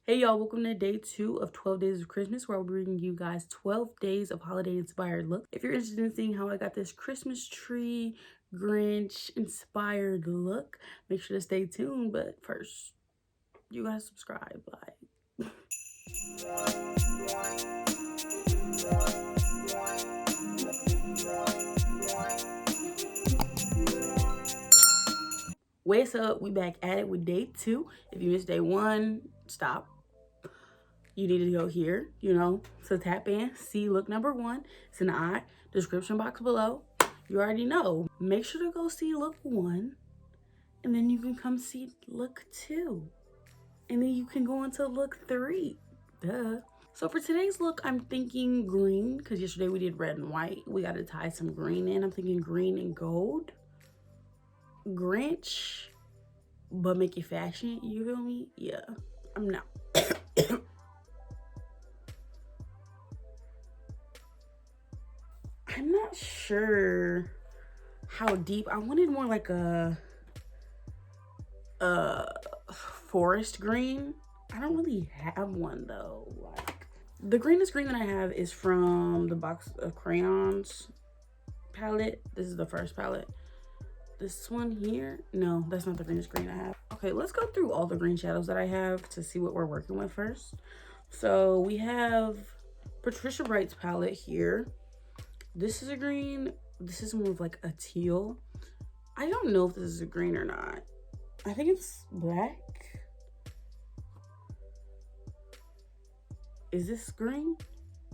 Hey y'all, welcome to day 2 of 12 Days of Christmas, where I'll be bringing you guys 12 days of holiday inspired look. If you're interested in seeing how I got this Christmas tree Grinch inspired look, make sure to stay tuned. But first, you gotta subscribe. Bye. What's up? We back at it with day 2. If you missed day 1, stop. You need to go here, so tap in, see look number 1. It's in the description box below. You already know. Make sure to go see look 1, and then you can come see look 2. And then you can go into look 3. Duh. So for today's look, I'm thinking green, because yesterday we did red and white. We got to tie some green in. I'm thinking green and gold. Grinch, but make it fashion, you feel me? Yeah, I'm not. I'm not sure how deep. I wanted more like a forest green. I don't really have one though. Like, the greenest green that I have is from the box of crayons palette. This is the first palette. This one here, no, that's not the greenest green I have. Okay, let's go through all the green shadows that I have to see what we're working with first. So we have Patricia Bright's palette here. This is a green. This is more of like a teal. I don't know if this is a green or not. I think it's black. Is this green?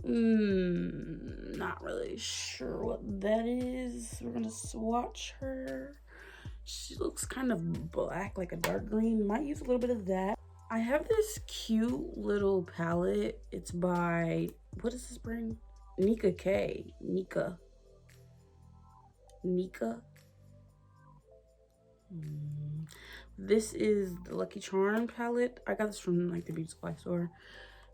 Not really sure what that is. We're gonna swatch her. She looks kind of black, like a dark green. Might use a little bit of that. I have this cute little palette. It's by, what is this brand? Nika K. Nika. This is the Lucky Charm palette. I got this from like the beauty supply store.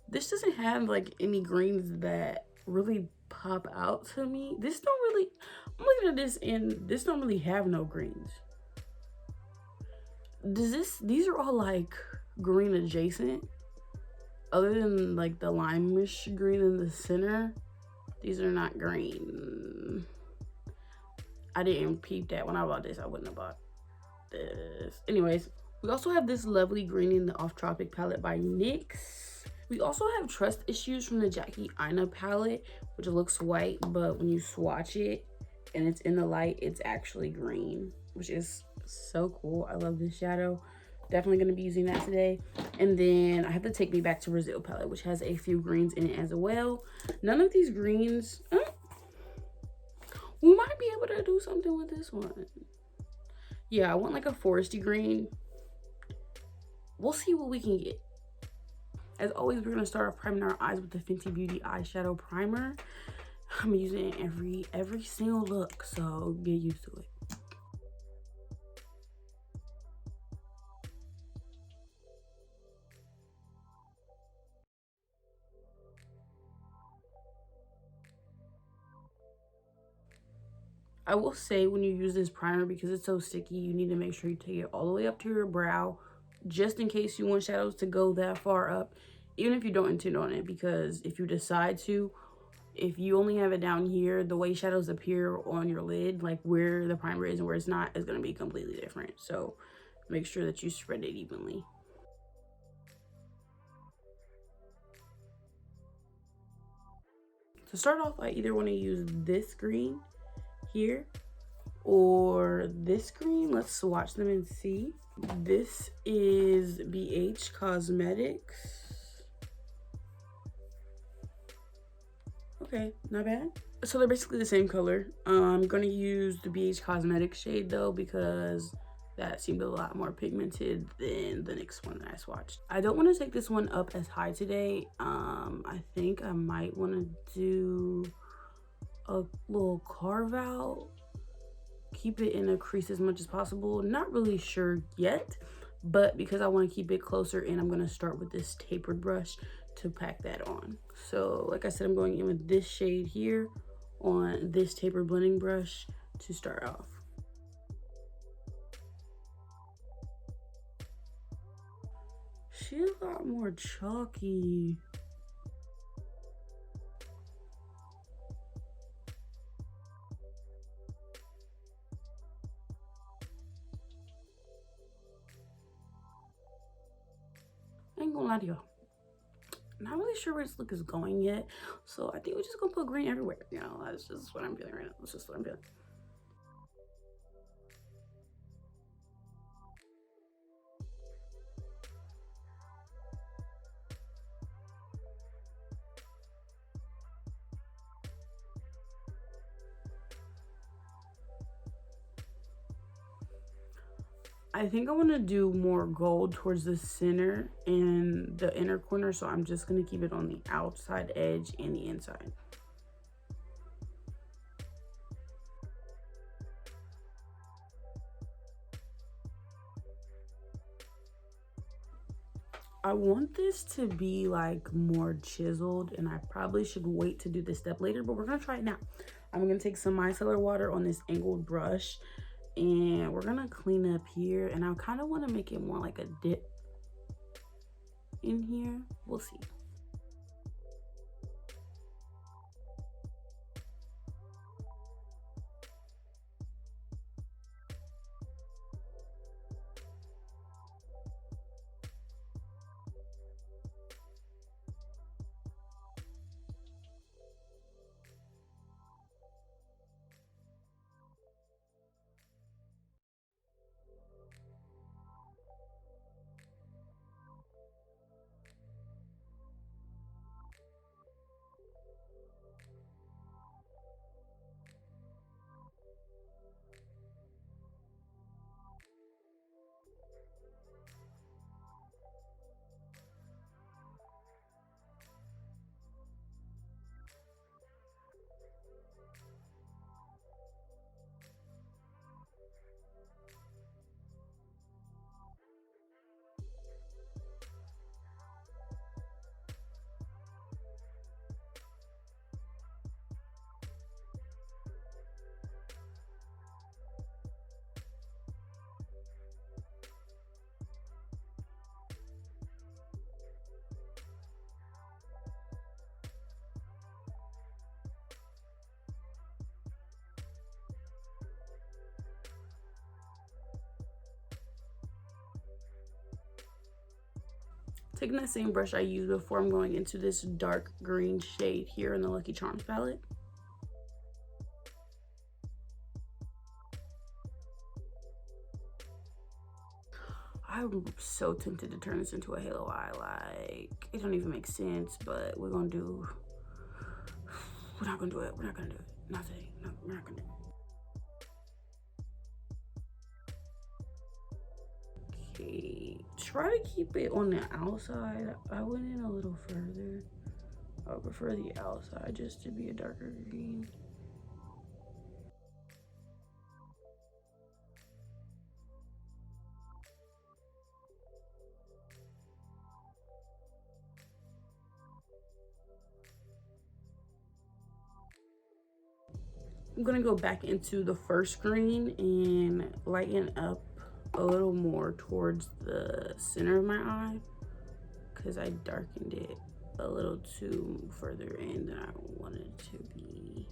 This doesn't have like any greens that really pop out to me. This don't really, I'm looking at this and this don't really have no greens. These are all like green adjacent, other than like the limeish green in the center. These are not green. I didn't peep that when I bought this. I wouldn't have bought this. Anyways, we also have this lovely green in the Off Tropic palette by NYX. We also have Trust Issues from the Jackie Aina palette, which looks white, but when you swatch it and it's in the light, it's actually green, which is so cool. I love this shadow. Definitely going to be using that today. And then I have the Take Me Back to Brazil palette, which has a few greens in it as well. None of these greens, we might be able to do something with this one. Yeah, I want like a foresty green. We'll see what we can get. As always, we're going to start off priming our eyes with the Fenty Beauty Eyeshadow Primer. I'm using it every single look, so get used to it. I will say, when you use this primer, because it's so sticky, you need to make sure you take it all the way up to your brow, just in case you want shadows to go that far up, even if you don't intend on it. Because if you decide to, if you only have it down here, the way shadows appear on your lid, like where the primer is and where it's not, is going to be completely different. So make sure that you spread it evenly. To start off, I either want to use this green here or this green. Let's swatch them and see. This is BH Cosmetics. Okay, not bad. So they're basically the same color. I'm gonna use the BH Cosmetics shade though, because that seemed a lot more pigmented than the next one that I swatched. I don't want to take this one up as high today. I think I might want to do a little carve out, keep it in a crease as much as possible. Not really sure yet, but because I want to keep it closer in, I'm going to start with this tapered brush to pack that on. So like I said, I'm going in with this shade here on this tapered blending brush to start off. She's a lot more chalky. I ain't gonna lie to y'all. Not really sure where this look is going yet, so I think we're just gonna put green everywhere. You know, that's just what I'm feeling right now. That's just what I'm feeling. I think I want to do more gold towards the center and the inner corner, so I'm just going to keep it on the outside edge and the inside. I want this to be like more chiseled, and I probably should wait to do this step later, but we're going to try it now. I'm going to take some micellar water on this angled brush, and we're going to clean up here, and I kind of want to make it more like a dip in here. We'll see. Taking that same brush I used before, I'm going into this dark green shade here in the Lucky Charms palette. I'm so tempted to turn this into a halo eye. Like, it don't even make sense, but we're not gonna do it. We're not gonna do it. Not today. No, we're not gonna do it. Okay, try to keep it on the outside. I went in a little further. I would prefer the outside just to be a darker green. I'm gonna go back into the first green and lighten up a little more towards the center of my eye, because I darkened it a little too further in than I wanted it to be.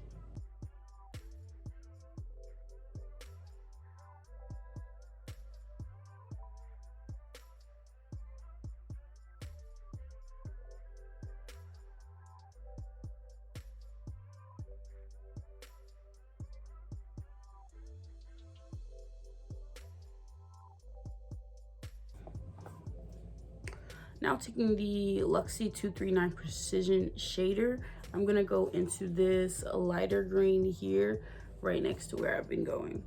Now taking the Luxie 239 Precision Shader, I'm gonna go into this lighter green here, right next to where I've been going.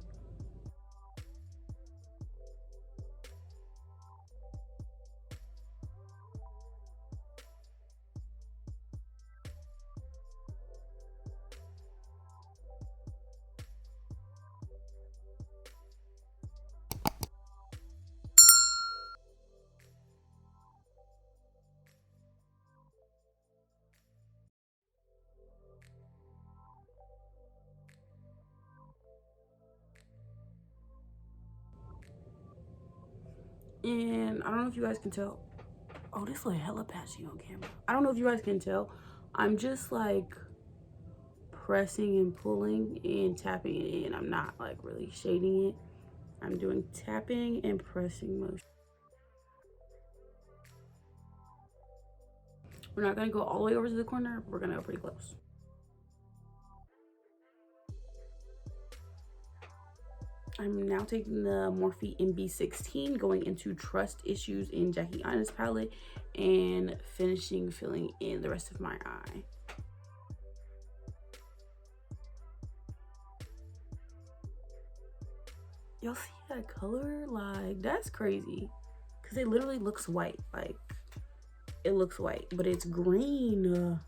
And I don't know if you guys can tell, Oh, this look hella patchy on camera. I don't know if you guys can tell. I'm just like pressing and pulling and tapping it in. I'm not like really shading it. I'm doing tapping and pressing motion. We're not gonna go all the way over to the corner. We're gonna go pretty close. I'm now taking the Morphe MB16, going into Trust Issues in Jackie Aina's palette, and finishing filling in the rest of my eye. Y'all see that color? Like, that's crazy. Because it literally looks white. Like, it looks white, but it's green.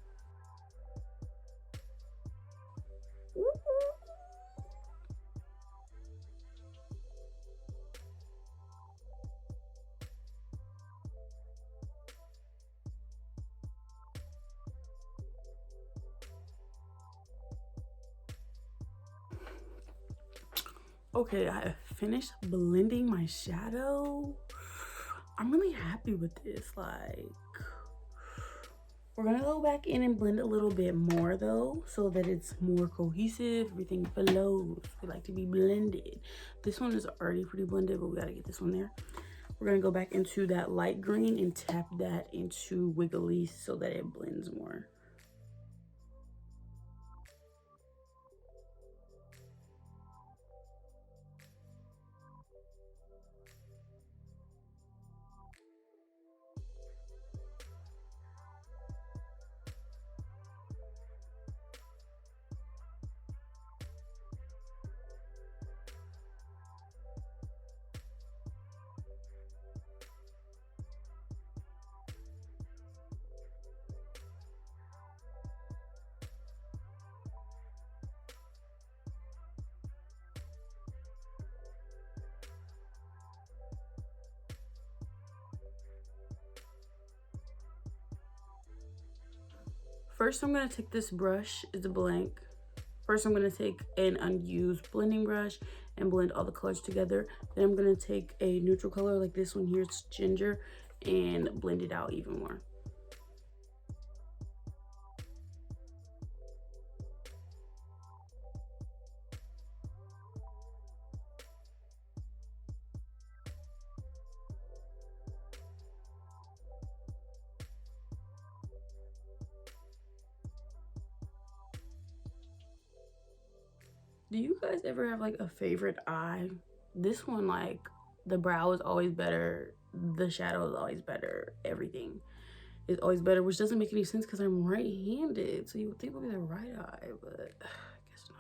Okay, I finished blending my shadow. I'm really happy with this. Like, we're gonna go back in and blend a little bit more though, so that it's more cohesive, everything flows. We like to be blended. This one is already pretty blended, but we gotta get this one there. We're gonna go back into that light green and tap that into wiggly so that it blends more. First, I'm gonna take this brush, it's blank. First, I'm gonna take an unused blending brush and blend all the colors together. Then I'm gonna take a neutral color like this one here, it's ginger, and blend it out even more. Do you guys ever have like a favorite eye? This one, like, the brow is always better, the shadow is always better, everything is always better, which doesn't make any sense because I'm right-handed, so you would think it would be the right eye, but I guess not.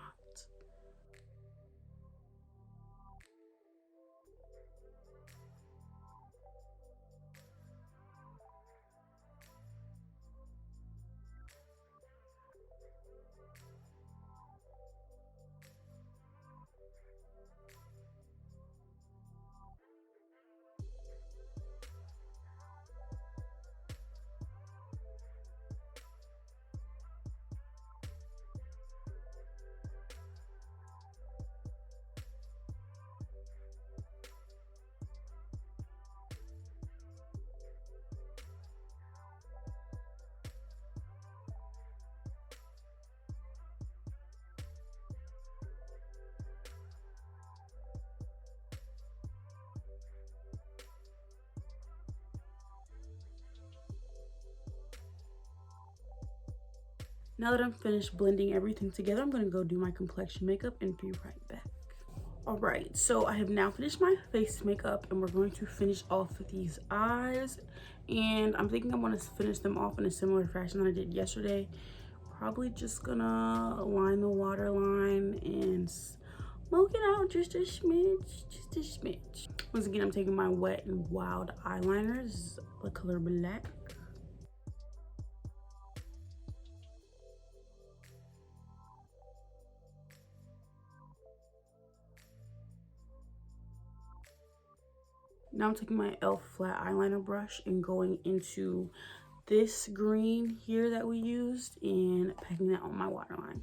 Now that I'm finished blending everything together, I'm gonna go do my complexion makeup and be right back. All right, so I have now finished my face makeup and we're going to finish off with these eyes. And I'm thinking I'm gonna finish them off in a similar fashion that I did yesterday. Probably just gonna line the waterline and smoke it out just a smidge, just a smidge. Once again, I'm taking my Wet n Wild eyeliner. This is the color black. Now I'm taking my e.l.f. flat eyeliner brush and going into this green here that we used and packing that on my waterline.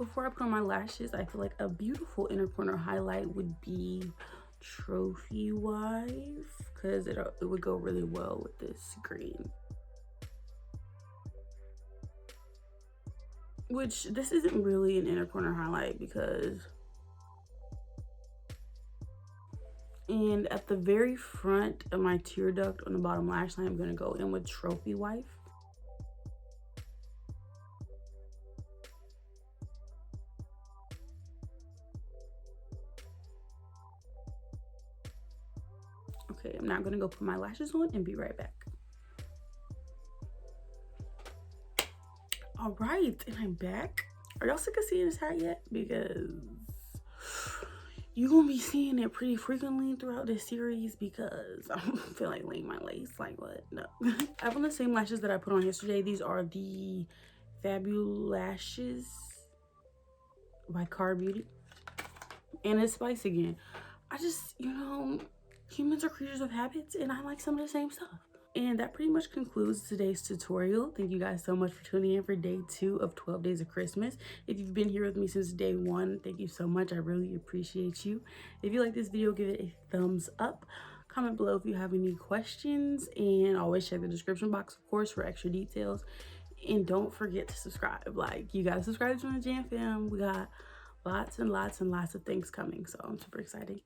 before I put on my lashes, I feel like a beautiful inner corner highlight would be Trophy Wife, because it would go really well with this green. Which, this isn't really an inner corner highlight because... And at the very front of my tear duct on the bottom lash line, I'm going to go in with Trophy Wife. Okay, I'm now going to go put my lashes on and be right back. All right, and I'm back. Are y'all sick of seeing this hat yet? Because you're gonna be seeing it pretty frequently throughout this series, because I don't feel like laying my lace. Like, what? No. I have on the same lashes that I put on yesterday. These are the Fabulashes by Car Beauty, and it's Spice again. I just, you know, humans are creatures of habits, and I like some of the same stuff. And that pretty much concludes today's tutorial. Thank you guys so much for tuning in for day 2 of 12 Days of Christmas. If you've been here with me since day 1, thank you so much. I really appreciate you. If you like this video, give it a thumbs up. Comment below if you have any questions, and always check the description box, of course, for extra details. And don't forget to subscribe. Like, you gotta subscribe to the Jan fam. We got lots and lots and lots of things coming, so I'm super excited.